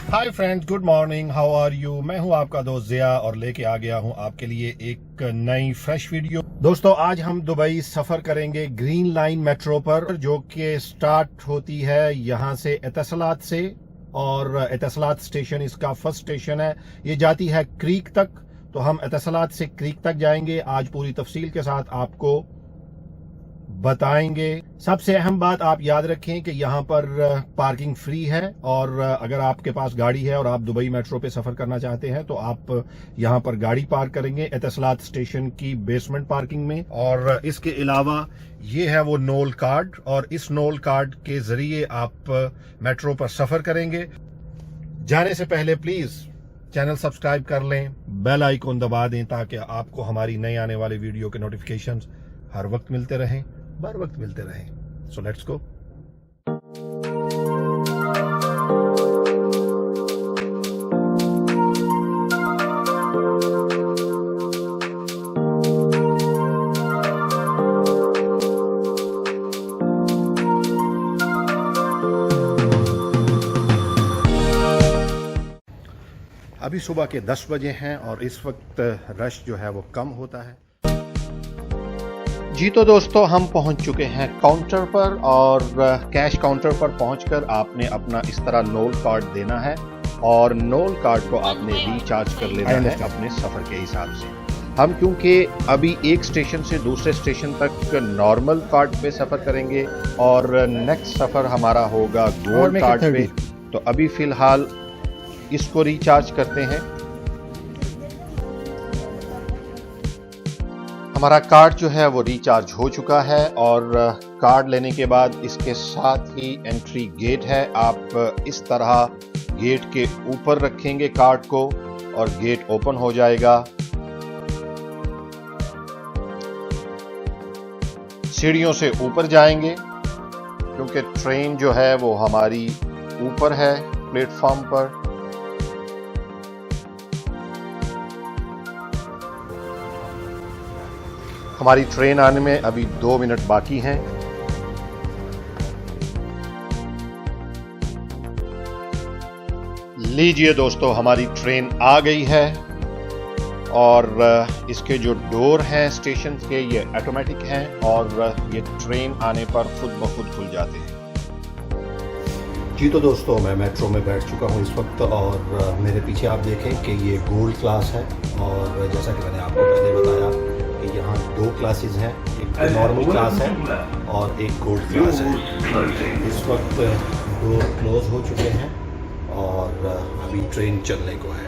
Hi friends, good morning, how are you. मैं हूं आपका दोस्त जिया और लेके आ गया हूं आपके लिए एक नई फ्रेश वीडियो। दोस्तों, आज हम दुबई सफर करेंगे ग्रीन लाइन मेट्रो पर, जो कि स्टार्ट होती है यहां से एतसलात से, और एतसलात स्टेशन इसका फर्स्ट स्टेशन है। ये जाती है क्रीक तक, तो हम एतसलात से क्रीक तक जाएंगे। आज पूरी तफसील के साथ आपको बताएंगे। सबसे अहम बात आप याद रखें कि यहाँ पर पार्किंग फ्री है, और अगर आपके पास गाड़ी है और आप दुबई मेट्रो पे सफर करना चाहते हैं तो आप यहाँ पर गाड़ी पार्क करेंगे एतसलात स्टेशन की बेसमेंट पार्किंग में। और इसके अलावा ये है वो नोल कार्ड, और इस नोल कार्ड के जरिए आप मेट्रो पर सफर करेंगे। जाने से पहले प्लीज चैनल सब्सक्राइब कर लें, बेल आइकन दबा दें ताकि आपको हमारी नई आने वाली वीडियो के नोटिफिकेशंस हर वक्त मिलते रहें, बर वक्त मिलते रहें। So let's go. अभी सुबह के 10 बजे हैं और इस वक्त रश जो है वो कम होता है। जी तो दोस्तों, हम पहुंच चुके हैं काउंटर पर, और कैश काउंटर पर पहुंचकर आपने अपना इस तरह नोल कार्ड देना है, और नोल कार्ड को आपने रिचार्ज कर लेना है अपने सफर के हिसाब से। हम क्योंकि अभी एक स्टेशन से दूसरे स्टेशन तक नॉर्मल कार्ड पे सफर करेंगे और नेक्स्ट सफर हमारा होगा गोल्ड कार्ड पे, तो अभी फिलहाल इसको रिचार्ज करते हैं। हमारा कार्ड जो है वो रिचार्ज हो चुका है, और कार्ड लेने के बाद इसके साथ ही एंट्री गेट है। आप इस तरह गेट के ऊपर रखेंगे कार्ड को और गेट ओपन हो जाएगा। सीढ़ियों से ऊपर जाएंगे क्योंकि ट्रेन जो है वो हमारी ऊपर है प्लेटफॉर्म पर। हमारी ट्रेन आने में अभी 2 मिनट बाकी हैं। लीजिए दोस्तों, हमारी ट्रेन आ गई है, और इसके जो डोर हैं स्टेशन के ये ऑटोमेटिक हैं, और ये ट्रेन आने पर खुद ब खुद खुल जाते हैं। जी तो दोस्तों, मैं मेट्रो में बैठ चुका हूँ इस वक्त, और मेरे पीछे आप देखें कि ये गोल्ड क्लास है, और जैसा कि मैंने आपको पहले बताया कि यहाँ 2 क्लासेस हैं, एक नॉर्मल क्लास है और एक गोल्ड क्लास है। इस वक्त डोर क्लोज हो चुके हैं और अभी ट्रेन चलने को है।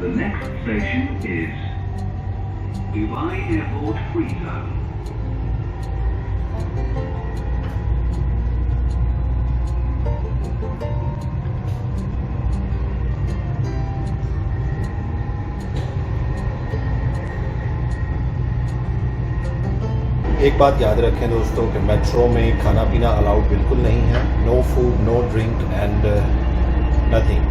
The next station is Dubai Airport Free Zone. एक बात याद रखें दोस्तों कि मेट्रो में खाना पीना अलाउड बिल्कुल नहीं है। No food, no drink and nothing.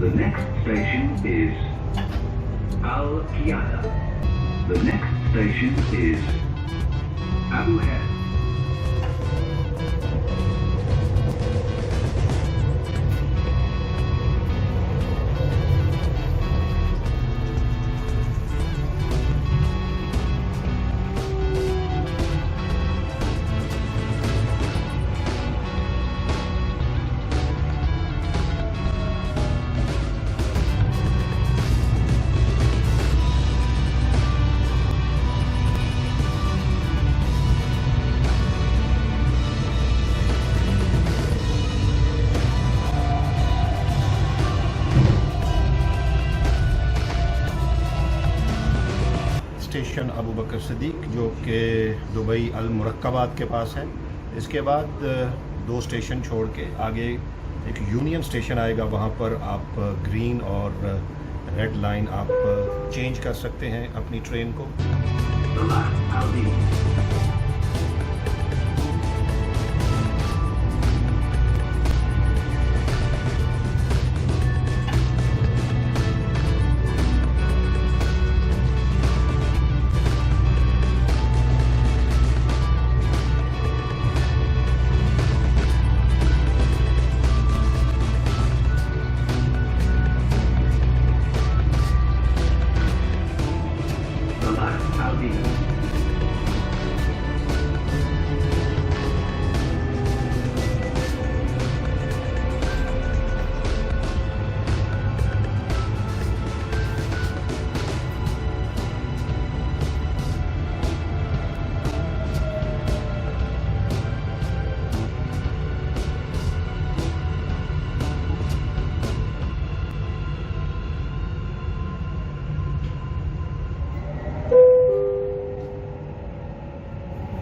The next station is Al Qiyada. The next station is Abu Dhabi. Station Abu Bakar Siddique जो कि दुबई अल मुरक्कबात के पास है। इसके बाद 2 स्टेशन छोड़ के आगे एक यूनियन स्टेशन आएगा, वहाँ पर आप ग्रीन और रेड लाइन आप चेंज कर सकते हैं अपनी ट्रेन को। The last Aldi. The last Aldi.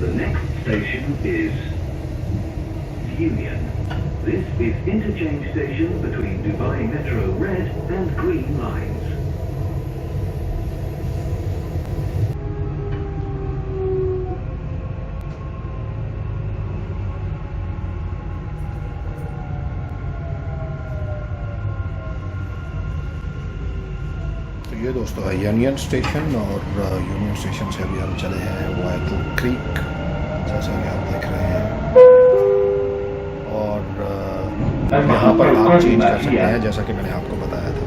The next station is Union. This is interchange station between Dubai Metro red and green lines. तो ये दोस्तों है यूनियन स्टेशन, और यूनियन स्टेशन से अभी हम चले हैं वाइटू क्रीक, जैसा कि आप देख रहे हैं। और यहाँ पर आप चेंज कर सकते हैं, जैसा कि मैंने आपको बताया था।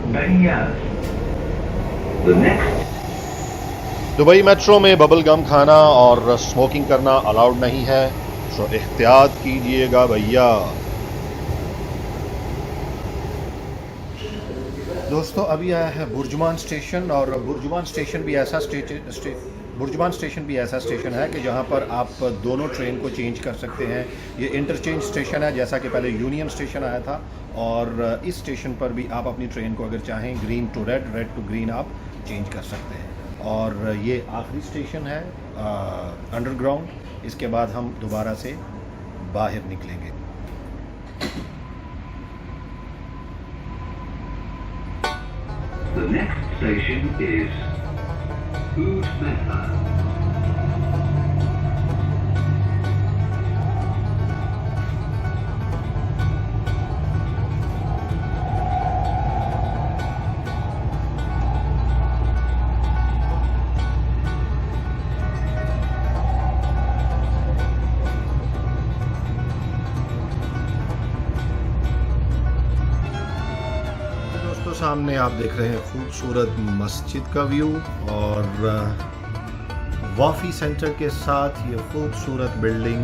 The next दुबई मेट्रो में बबल गम खाना और स्मोकिंग करना अलाउड नहीं है, तो एहतियात कीजिएगा भैया। दोस्तों अभी आया है बुर्जुमान स्टेशन, और बुर्जुमान स्टेशन भी ऐसा स्टेशन है कि जहां पर आप दोनों ट्रेन को चेंज कर सकते हैं। ये इंटरचेंज स्टेशन है, जैसा कि पहले यूनियन स्टेशन आया था, और इस स्टेशन पर भी आप अपनी ट्रेन को अगर चाहें green to red, red to green आप चेंज कर सकते हैं। और ये आखिरी स्टेशन है अंडरग्राउंड, इसके बाद हम दोबारा से बाहर निकलेंगे। The next station is Oud Mehta. सामने आप देख रहे हैं खूबसूरत मस्जिद का व्यू, और वाफी सेंटर के साथ ये खूबसूरत building.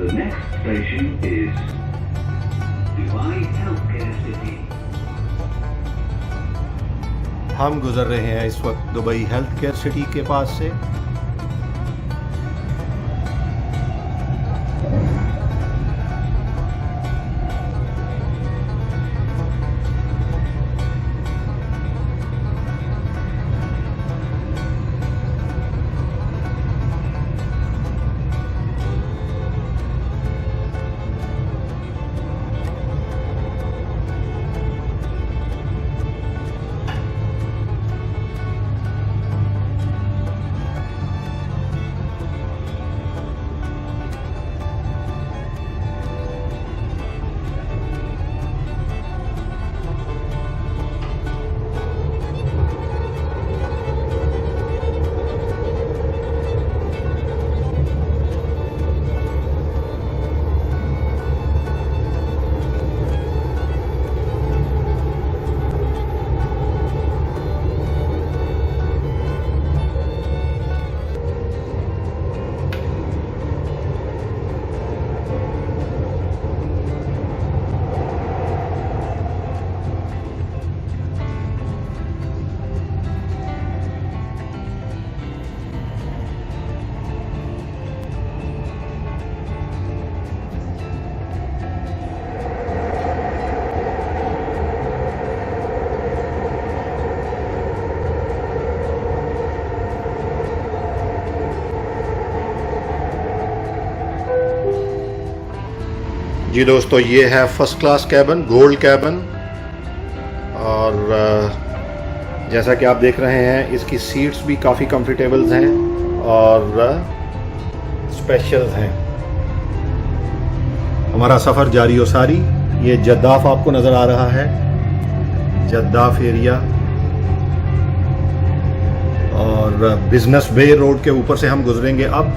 The next station is Dubai Healthcare City. हम गुजर रहे हैं इस वक्त दुबई हेल्थ केयर सिटी के पास से। जी दोस्तों, ये है first class cabin, gold cabin. और जैसा कि आप देख रहे हैं, इसकी सीट्स भी काफ़ी कंफर्टेबल हैं और स्पेशल हैं। हमारा सफ़र जारी व सारी। ये जद्दाफ आपको नज़र आ रहा है, जद्दाफ एरिया। और बिजनेस वे रोड के ऊपर से हम गुजरेंगे अब।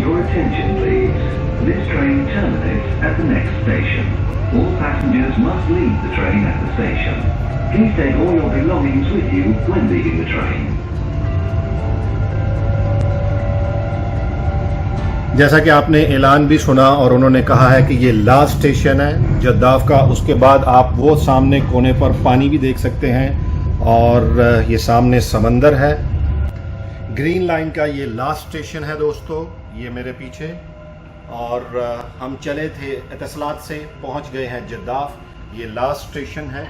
Your attention please. This train terminates at the next station. All passengers must leave the train at the station. Please take all your belongings with you when leaving the train. जैसा कि आपने ऐलान भी सुना और उन्होंने कहा है कि ये लास्ट स्टेशन है जद्दाफ का। उसके बाद आप वो सामने कोने पर पानी भी देख सकते हैं और ये सामने समंदर है। ग्रीन लाइन का ये लास्ट स्टेशन है दोस्तों, ये मेरे पीछे। और हम चले थे एतसलात से, पहुंच गए हैं जद्दाफ। ये लास्ट स्टेशन है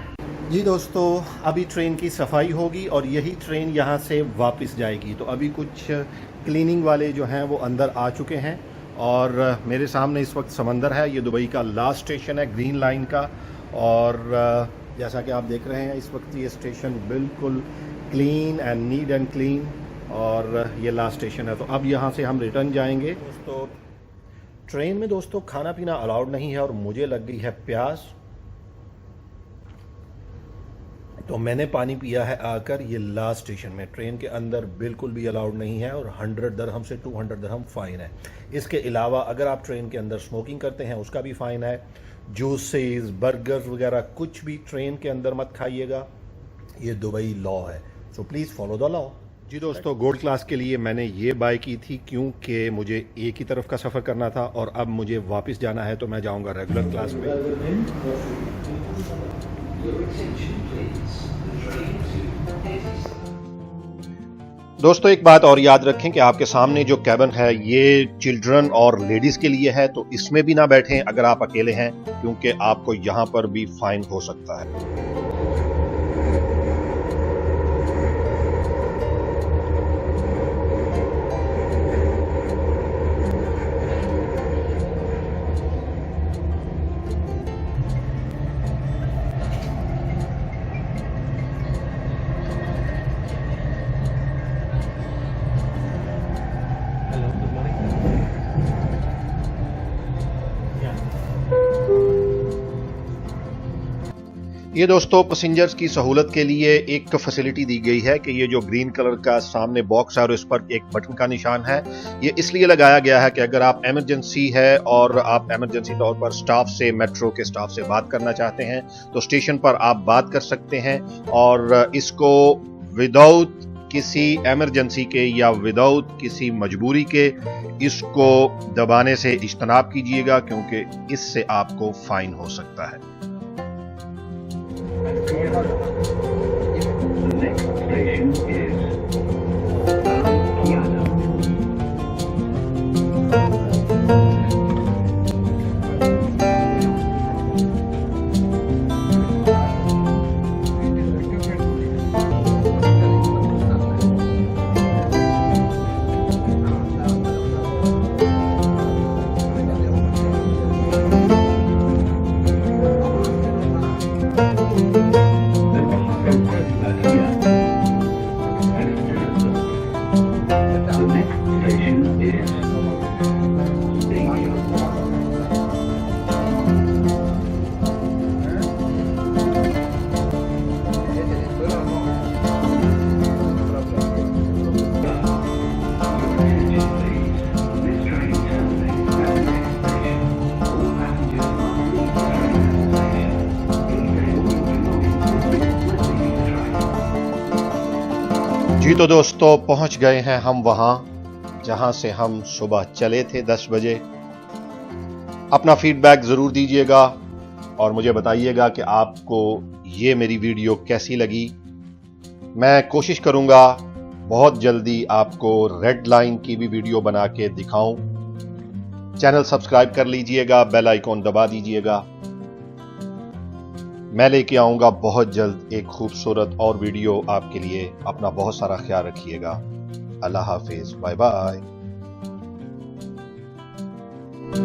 जी दोस्तों। अभी ट्रेन की सफाई होगी और यही ट्रेन यहाँ से वापस जाएगी। तो अभी कुछ क्लीनिंग वाले जो हैं वो अंदर आ चुके हैं और मेरे सामने इस वक्त समंदर है। ये दुबई का लास्ट स्टेशन है ग्रीन लाइन का। और जैसा कि आप देख रहे हैं, इस वक्त ये स्टेशन बिल्कुल clean and neat and clean और ये लास्ट स्टेशन है। तो अब यहाँ से हम रिटर्न जाएंगे दोस्तों। ट्रेन में दोस्तों खाना पीना अलाउड नहीं है और मुझे लग गई है प्यास, तो मैंने पानी पिया है आकर ये लास्ट स्टेशन में। ट्रेन के अंदर बिल्कुल भी अलाउड नहीं है और 100 दिरहम से 200 दिरहम फ़ाइन है। इसके अलावा अगर आप ट्रेन के अंदर स्मोकिंग करते हैं उसका भी फ़ाइन है। जूसेस, बर्गर्स वगैरह कुछ भी ट्रेन के अंदर मत खाइएगा, ये दुबई लॉ है। So please follow the law. जी दोस्तों, गोल्ड क्लास के लिए मैंने ये बाय की थी क्योंकि मुझे एक ही तरफ का सफ़र करना था और अब मुझे वापस जाना है, तो मैं जाऊँगा रेगुलर क्लास में। दोस्तों एक बात और याद रखें कि आपके सामने जो कैबिन है ये चिल्ड्रन और लेडीज के लिए है, तो इसमें भी ना बैठें अगर आप अकेले हैं, क्योंकि आपको यहां पर भी फाइन हो सकता है। ये दोस्तों पैसेंजर्स की सहूलत के लिए एक फैसिलिटी दी गई है कि ये जो ग्रीन कलर का सामने बॉक्स है और इस पर एक बटन का निशान है, ये इसलिए लगाया गया है कि अगर आप इमरजेंसी है और आप इमरजेंसी तौर पर स्टाफ से, मेट्रो के स्टाफ से बात करना चाहते हैं तो स्टेशन पर आप बात कर सकते हैं। और इसको विदाउट किसी इमरजेंसी के या विदाउट किसी मजबूरी के इसको दबाने से इज्तनाब कीजिएगा, क्योंकि इससे आपको फाइन हो सकता है। The next station is Kiana. जी तो दोस्तों पहुंच गए हैं हम वहां जहां से हम सुबह चले थे 10 बजे। अपना फीडबैक ज़रूर दीजिएगा और मुझे बताइएगा कि आपको ये मेरी वीडियो कैसी लगी। मैं कोशिश करूंगा बहुत जल्दी आपको रेड लाइन की भी वीडियो बना के दिखाऊं। चैनल सब्सक्राइब कर लीजिएगा, बेल आइकॉन दबा दीजिएगा। मैं लेके आऊंगा बहुत जल्द एक खूबसूरत और वीडियो आपके लिए। अपना बहुत सारा ख्याल रखिएगा। अल्लाह हाफिज, बाय बाय।